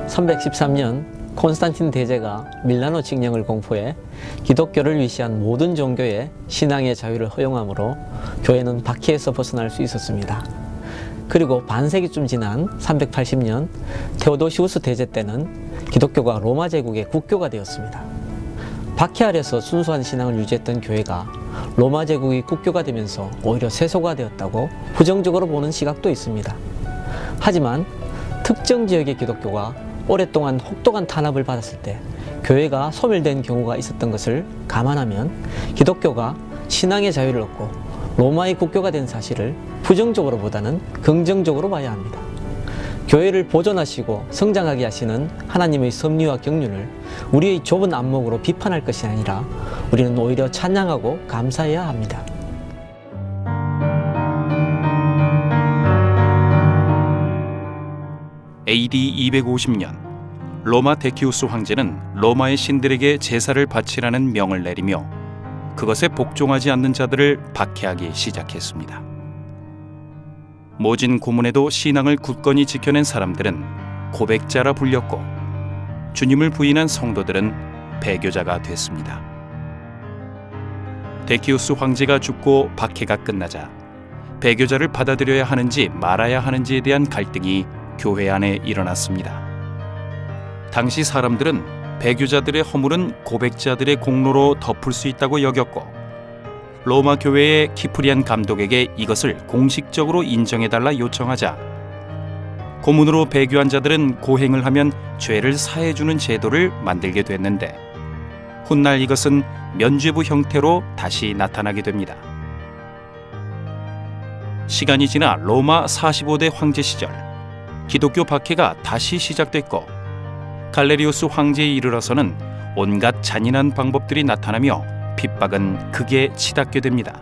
313년 콘스탄틴 대제가 밀라노 칙령을 공포해 기독교를 위시한 모든 종교의 신앙의 자유를 허용하므로 교회는 박해에서 벗어날 수 있었습니다. 그리고 반세기쯤 지난 380년 테오도시우스 대제 때는 기독교가 로마 제국의 국교가 되었습니다. 박해 아래서 순수한 신앙을 유지했던 교회가 로마 제국이 국교가 되면서 오히려 세소가 되었다고 부정적으로 보는 시각도 있습니다. 하지만 특정 지역의 기독교가 오랫동안 혹독한 탄압을 받았을 때 교회가 소멸된 경우가 있었던 것을 감안하면 기독교가 신앙의 자유를 얻고 로마의 국교가 된 사실을 부정적으로보다는 긍정적으로 봐야 합니다. 교회를 보존하시고 성장하게 하시는 하나님의 섭리와 경륜을 우리의 좁은 안목으로 비판할 것이 아니라 우리는 오히려 찬양하고 감사해야 합니다. AD 250년 로마 데키우스 황제는 로마의 신들에게 제사를 바치라는 명을 내리며 그것에 복종하지 않는 자들을 박해하기 시작했습니다. 모진 고문에도 신앙을 굳건히 지켜낸 사람들은 고백자라 불렸고 주님을 부인한 성도들은 배교자가 됐습니다. 데키우스 황제가 죽고 박해가 끝나자 배교자를 받아들여야 하는지 말아야 하는지에 대한 갈등이 교회 안에 일어났습니다. 당시 사람들은 배교자들의 허물은 고백자들의 공로로 덮을 수 있다고 여겼고 로마 교회의 키프리안 감독에게 이것을 공식적으로 인정해달라 요청하자 고문으로 배교한 자들은 고행을 하면 죄를 사해주는 제도를 만들게 됐는데 훗날 이것은 면죄부 형태로 다시 나타나게 됩니다. 시간이 지나 로마 45대 황제 시절 기독교 박해가 다시 시작됐고 갈레리우스 황제에 이르러서는 온갖 잔인한 방법들이 나타나며 핍박은 극에 치닫게 됩니다.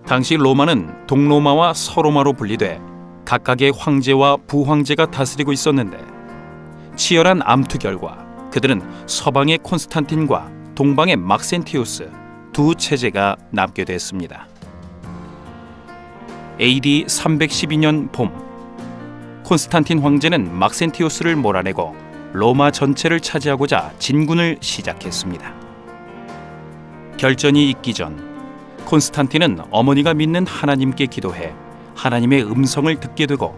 당시 로마는 동로마와 서로마로 분리돼 각각의 황제와 부황제가 다스리고 있었는데 치열한 암투 결과 그들은 서방의 콘스탄틴과 동방의 막센티우스 두 체제가 남게 됐습니다. AD 312년 봄, 콘스탄틴 황제는 막센티우스를 몰아내고 로마 전체를 차지하고자 진군을 시작했습니다. 결전이 있기 전 콘스탄틴은 어머니가 믿는 하나님께 기도해 하나님의 음성을 듣게 되고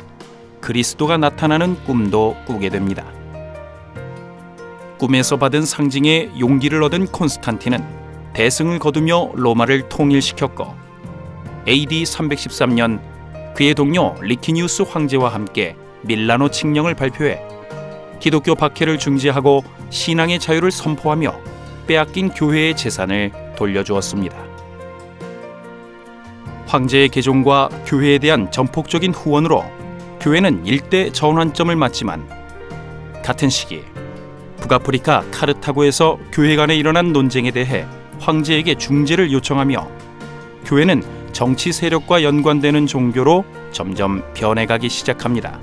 그리스도가 나타나는 꿈도 꾸게 됩니다. 꿈에서 받은 상징의 용기를 얻은 콘스탄틴은 대승을 거두며 로마를 통일시켰고 AD 313년 그의 동료 리키니우스 황제와 함께 밀라노 칙령을 발표해 기독교 박해를 중지하고 신앙의 자유를 선포하며 빼앗긴 교회의 재산을 돌려주었습니다. 황제의 개종과 교회에 대한 전폭적인 후원으로 교회는 일대 전환점을 맞지만 같은 시기 북아프리카 카르타고에서 교회 간에 일어난 논쟁에 대해 황제에게 중재를 요청하며 교회는 정치 세력과 연관되는 종교로 점점 변해가기 시작합니다.